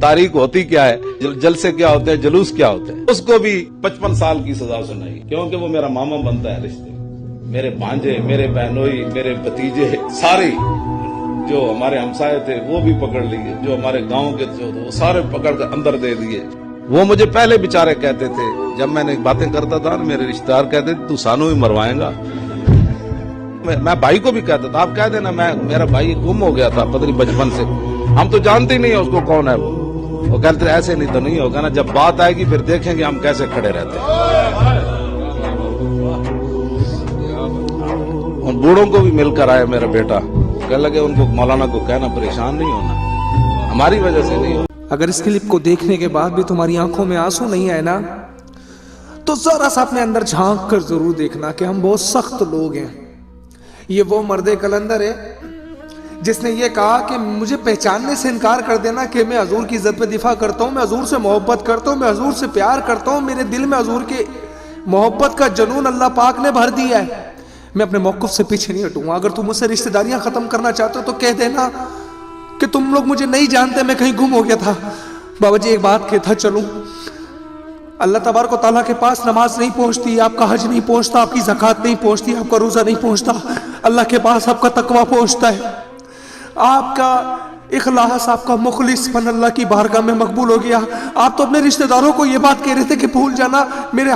तारीख होती क्या है, जलसे क्या होते हैं, जुलूस क्या होते हैं। उसको भी 55 साल की सजा सुनाई, क्योंकि वो मेरा मामा बनता है रिश्ते। मेरे भांजे, मेरे बहनोई, मेरे भतीजे सारे जो हमारे हमसाये थे वो भी पकड़ लिए, जो हमारे गांव के जो वो सारे पकड़ कर अंदर दे दिए। वो मुझे पहले बेचारे कहते थे, जब मैंने बातें करता था मेरे रिश्तेदार कहते थे तू सानू ही मरवाएगा। मैं भाई को भी कहता था, आप कह देना मेरा भाई गुम हो गया था पता नहीं बचपन से, हम तो जानते ही नहीं है उसको कौन है वो कहते ऐसे नहीं तो नहीं होगा ना, जब बात आएगी फिर देखेंगे हम कैसे खड़े रहते हैं। उन बूढ़ों को भी मिलकर आया मेरा बेटा, कह लगे उनको मौलाना को कहना परेशान नहीं होना, हमारी वजह से नहीं हो। अगर इस क्लिप को देखने के बाद भी तुम्हारी आंखों में आंसू नहीं आए ना, तो जरा सा अपने अंदर झांक कर जरूर देखना कि हम बहुत सख्त लोग हैं। ये वो मर्दे कलंदर है जिसने ये कहा कि मुझे पहचानने से इनकार कर देना कि मैं हजूर की इज्जत में दिफा करता हूँ, मैं हजूर से मोहब्बत करता हूँ, मैं हजूर से प्यार करता हूँ, मेरे दिल में हजूर के मोहब्बत का जुनून अल्लाह पाक ने भर दिया है, मैं अपने मौक़िफ़ से पीछे नहीं हटूंगा। अगर तुम मुझसे रिश्तेदारियां खत्म करना चाहते हो तो कह देना कि तुम लोग मुझे नहीं जानते, मैं कहीं गुम हो गया था। बाबा जी एक बात कहता चलूं, अल्लाह तबारक व तआला के पास नमाज नहीं पहुंचती, आपका हज नहीं पहुंचता, आपकी ज़कात नहीं पहुंचती, आपका रोज़ा नहीं पहुंचता, अल्लाह के पास आपका तकवा पहुंचता है, आपका इखलास, आपका मुखलिसपन अल्लाह की बारगाह में मकबूल हो गया। आप तो अपने रिश्तेदारों को ये बात कह रहे थे कि भूल जाना, मेरे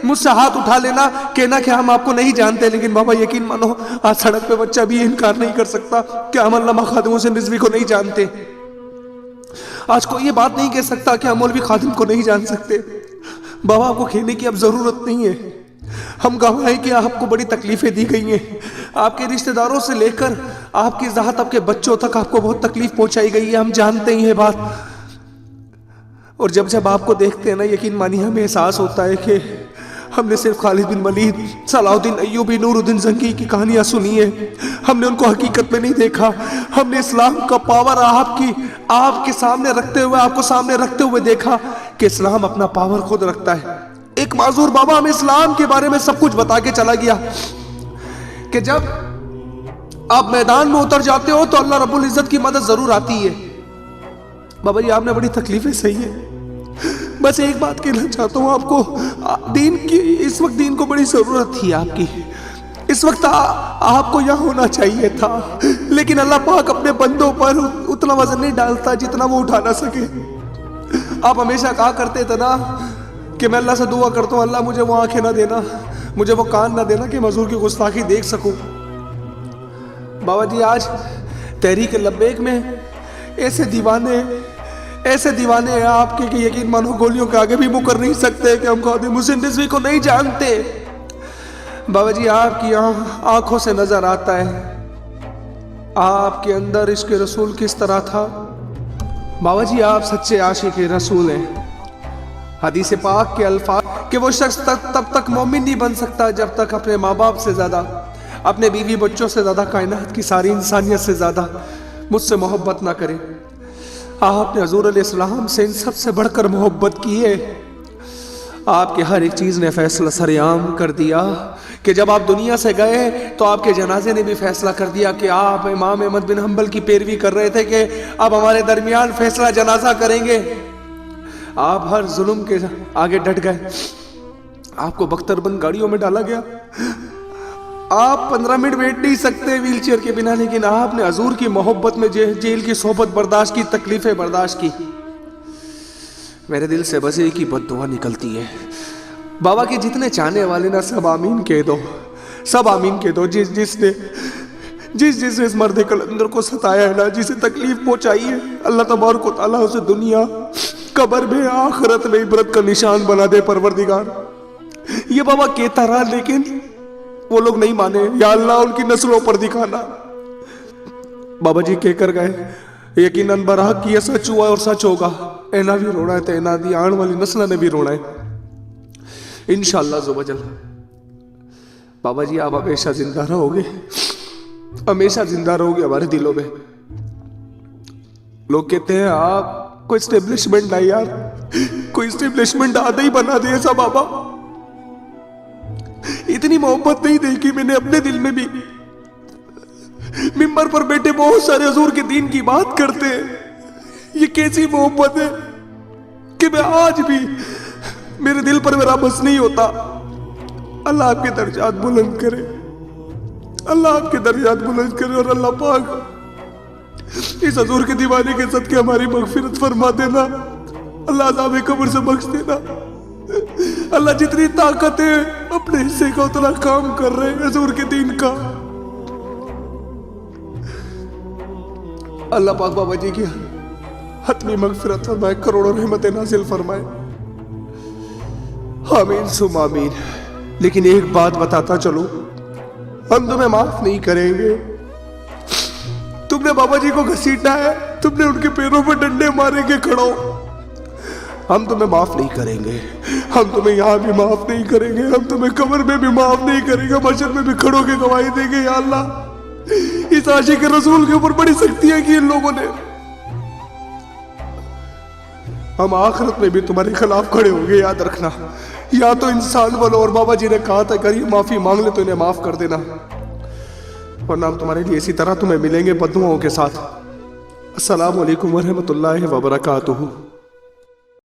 मुझसे हाथ उठा लेना, कहना कि हम आपको नहीं जानते, लेकिन बाबा यकीन मानो आज सड़क पे बच्चा भी इनकार नहीं कर सकता कि हम अल्लामा खादिम हुसैन रिजवी को नहीं जानते। आज कोई ये बात नहीं कह सकता कि हम मौलवी खादिम को नहीं जान सकते। बाबा आपको कहने की अब जरूरत नहीं है, हम गवाह हैं कि आपको बड़ी तकलीफें दी गई हैं, आपके रिश्तेदारों से लेकर आपकी ज़ात, आपके बच्चों तक आपको बहुत तकलीफ पहुंचाई गई है, हम जानते ही ये बात। और जब जब आपको देखते हैं ना, यकीन मानिए हमें एहसास होता है कि हमने सिर्फ खालिद बिन वलीद, सलाहुद्दीन अय्यूबी, नूरुद्दीन जंगी की कहानियां सुनी है, हमने उनको हकीकत में नहीं देखा। हमने इस्लाम का पावर आपके सामने रखते हुए, आपको सामने रखते हुए देखा कि इस्लाम अपना पावर खुद रखता है। एक माजूर बाबा हमें इस्लाम के बारे में सब कुछ बता के चला गया कि जब आप मैदान में उतर जाते हो तो अल्लाह रब्बुल इज्जत की मदद जरूर आती है। बाबा जी आपने बड़ी तकलीफें सही है, बस एक बात कहना चाहता हूँ आपको, दीन की इस वक्त दीन को बड़ी जरूरत थी आपकी, इस वक्त आपको यहाँ होना चाहिए था, लेकिन अल्लाह पाक अपने बंदों पर उतना वजन नहीं डालता जितना वो उठा ना सके। आप हमेशा कहा करते थे ना कि मैं अल्लाह से दुआ करता हूँ, अल्लाह मुझे वो आंखें ना देना, मुझे वो कान ना देना कि मैं हुजूर की गुस्ताखी देख सकूं। बाबा जी आज तहरीक लब्बैक में ऐसे दीवाने हैं आपके कि यकीन मानो गोलियों के आगे भी मुकर नहीं सकते कि हम खादिम हुसैन रिजवी को नहीं जानते। बाबा जी आपकी आंखों से नजर आता है आपके अंदर इश्क रसूल किस तरह था। बाबा जी आप सच्चे आशिक रसूल हैं। हदीस पाक के अल्फाज कि वो शख्स तब तक मोमिन नहीं बन सकता जब तक अपने माँ बाप से ज़्यादा, अपने बीवी बच्चों से ज़्यादा, कायनात की सारी इंसानियत से ज़्यादा मुझसे मोहब्बत ना करे। आपने हजूर अलैहिस्सलाम से इन सबसे बढ़कर मोहब्बत की है। आपके हर एक चीज़ ने फैसला सरेआम कर दिया कि जब आप दुनिया से गए तो आपके जनाजे ने भी फैसला कर दिया कि आप इमाम अहमद बिन हंबल की पैरवी कर रहे थे कि अब हमारे दरमियान फैसला जनाजा करेंगे। आप हर जुल्म के आगे डट गए, आपको बख्तरबंद गाड़ियों में डाला गया, आप 15 मिनट बैठ नहीं सकते व्हील चेयर के बिना, लेकिन आपने हजूर की मोहब्बत में जेल की सोहबत बर्दाश्त की, तकलीफें बर्दाश्त की। मेरे दिल से बस एक ही बद्दुआ निकलती है, बाबा के जितने चाहने वाले ना सब आमीन कह दो, सब आमीन कह दो। जिसने इस मर्द कलंदर को सताया है ना, जिसे तकलीफ पहुंचाई है, अल्लाह तबारक व तआला उसे दुनिया कब्र में आखिरत में इबरत का निशान बना दे परवरदिगार। ये बाबा कहता रहा लेकिन वो लोग नहीं माने, या अल्लाह उनकी नस्लों पर दिखाना। बाबा जी कहकर गए यकीनन बरहक की सच हुआ और सच होगा, एना भी रोना है तो एना दी आने वाली नस्ल ने भी रोना है इंशाअल्लाह ज़ुबजल। बाबा जी आप हमेशा जिंदा रहोगे, हमेशा जिंदा रहोगे हमारे दिलों में। लोग कहते हैं आप कोई स्टेब्लिशमेंट नहीं यार, कोई स्टेब्लिशमेंट आधा ही बना दिया सब। बाबा इतनी मोहब्बत नहीं देखी मैंने अपने दिल में भी। मिंबर पर बैठे बहुत सारे हुजूर के दीन की बात करते हैं, ये कैसी मोहब्बत है कि मैं आज भी मेरे दिल पर मेरा बस नहीं होता। अल्लाह आपके दर्जात बुलंद करे, अल्लाह आपके दर्जात बुलंद करे, और अल्लाह पाक इस हजूर के दीवाने के सदके हमारी मगफिरत फरमा देना। अल्लाह अज़ाब कब्र से बख्श देना। अल्लाह जितनी ताकत है अपने हिस्से का उतना काम कर रहे हैं हजूर के दीन का। अल्लाह पाक बाबा जी की हतमी मगफिरत फरमाए, करोड़ों रहमतें नाजिल फरमाए। आमीन सुम आमीन। लेकिन एक बात बताता चलो, हम तुम्हें माफ नहीं करेंगे। तुमने बाबा जी को घसीटा है, तुमने उनके पैरों पर डंडे मारे के खड़ो, हम तुम्हें माफ नहीं करेंगे। हम तुम्हें यहाँ भी माफ नहीं करेंगे, हम तुम्हें कब्र में भी माफ नहीं करेंगे, महशर में भी खड़ो के गवाही देंगे। या अल्लाह, इस आशिक रसूल के ऊपर बड़ी सख्तियां की इन लोगों ने, हम आखिरत में भी तुम्हारे खिलाफ खड़े होंगे, याद रखना। या तो इंसान बनो, और बाबा जी ने कहा था अगर ये माफी मांग ले तो इन्हें माफ कर देना, वरना हम तुम्हारे लिए इसी तरह तुम्हें मिलेंगे बद्दुआओं के साथ। अस्सलामु अलैकुम वरहमतुल्लाहि वबरकातुहू।